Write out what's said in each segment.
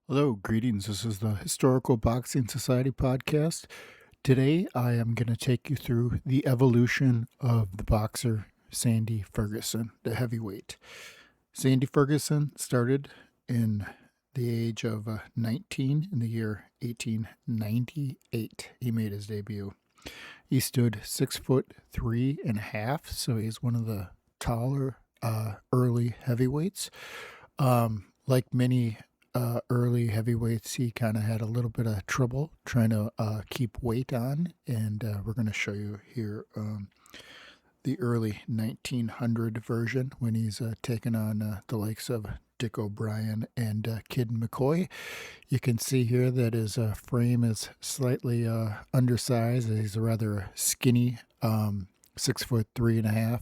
Hello, greetings. This is the Historical Boxing Society podcast. Today, I am going to take you through the evolution of the boxer Sandy Ferguson, the heavyweight. Sandy Ferguson started in the age of 19 in the year 1898. He made his debut. He stood 6'3.5", so he's one of the taller early heavyweights. Like many early heavyweights, he kind of had a little bit of trouble trying to keep weight on, and we're going to show you here the early 1900 version when he's taken on the likes of Dick O'Brien and Kid McCoy. You can see here that his frame is slightly undersized. He's a rather skinny 6'3.5".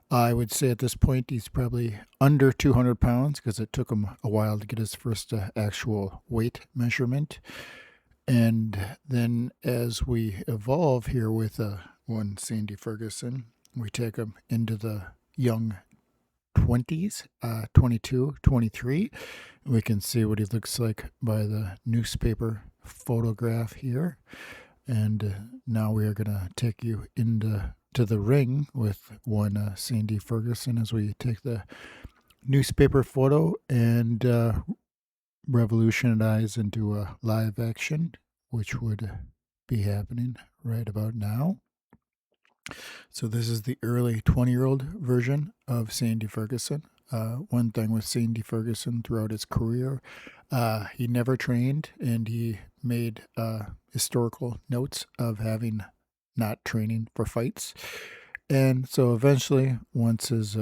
I would say at this point he's probably under 200 pounds because it took him a while to get his first actual weight measurement. And then as we evolve here with one Sandy Ferguson, we take him into the young 20s, 22, 23. We can see what he looks like by the newspaper photograph here. And now we are going to take you into the ring with one Sandy Ferguson as we take the newspaper photo and revolutionize into a live action, which would be happening right about now. So this is the early 20-year-old version of Sandy Ferguson. One thing with Sandy Ferguson throughout his career, he never trained, and he made historical notes of having not training for fights. And so eventually, once his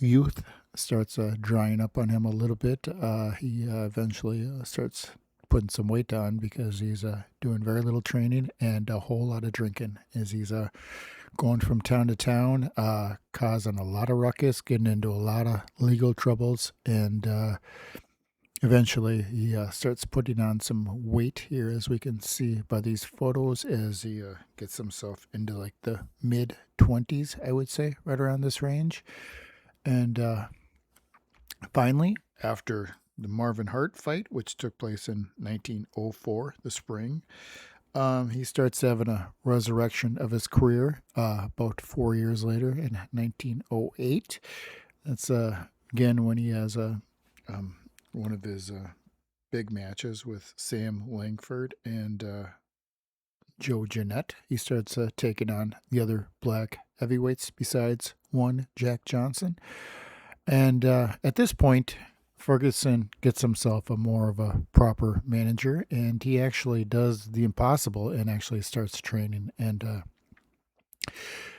youth starts drying up on him a little bit, he eventually starts putting some weight on because he's doing very little training and a whole lot of drinking as he's going from town to town, causing a lot of ruckus, getting into a lot of legal troubles, and eventually he starts putting on some weight here, as we can see by these photos, as he gets himself into like the mid-20s, I would say, right around this range. And finally, after the Marvin Hart fight, which took place in 1904, the spring, he starts having a resurrection of his career about 4 years later in 1908. That's again when he has one of his big matches with Sam Langford and Joe Jeanette. He starts taking on the other black heavyweights besides one, Jack Johnson. And at this point, Ferguson gets himself a more of a proper manager, and he actually does the impossible and actually starts training. And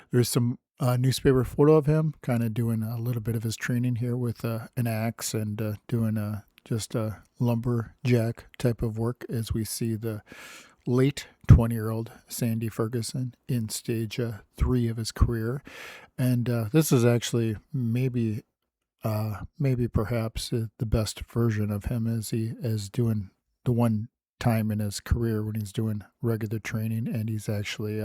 there's some newspaper photo of him kind of doing a little bit of his training here with an axe and doing just a lumberjack type of work, as we see the late 20-year-old Sandy Ferguson in stage 3 of his career. And this is actually maybe perhaps the best version of him, as he is doing the one time in his career when he's doing regular training and he's actually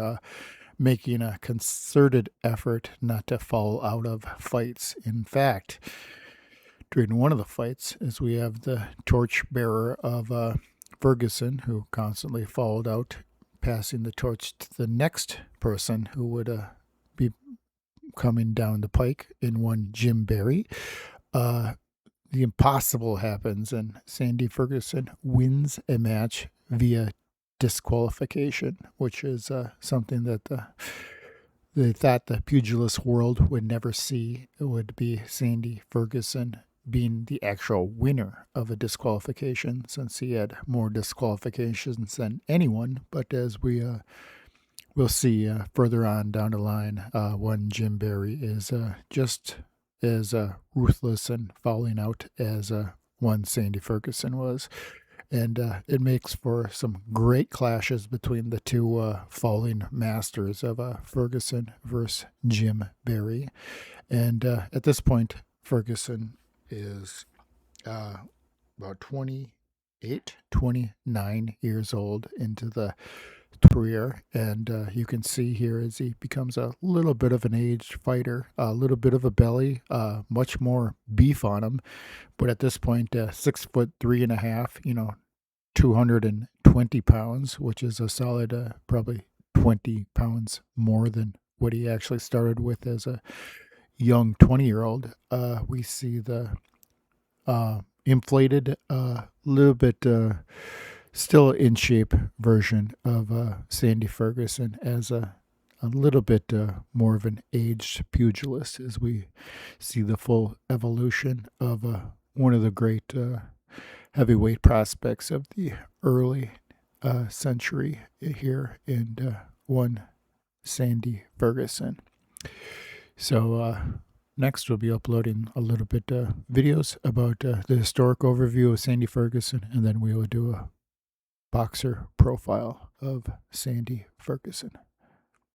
making a concerted effort not to fall out of fights. In fact, during one of the fights, as we have the torchbearer of Ferguson, who constantly followed out, passing the torch to the next person who would be coming down the pike in one Jim Barry. The impossible happens, and Sandy Ferguson wins a match via disqualification, which is something that they thought the pugilist world would never see. It would be Sandy Ferguson being the actual winner of a disqualification, since he had more disqualifications than anyone. But as we'll see further on down the line, one Jim Barry is just as ruthless and falling out as one Sandy Ferguson was. And it makes for some great clashes between the two falling masters of Ferguson versus Jim Barry. And at this point, Ferguson is about 28, 29 years old, into the career, and you can see here as he becomes a little bit of an aged fighter, a little bit of a belly, much more beef on him, but at this point, 6'3.5", 220 pounds, which is a solid, probably 20 pounds more than what he actually started with as a young 20-year-old. We see the inflated, little bit still in shape version of Sandy Ferguson as a little bit more of an aged pugilist, as we see the full evolution of one of the great heavyweight prospects of the early century here in one Sandy Ferguson. So next we'll be uploading a little bit videos about the historic overview of Sandy Ferguson, and then we will do a boxer profile of Sandy Ferguson.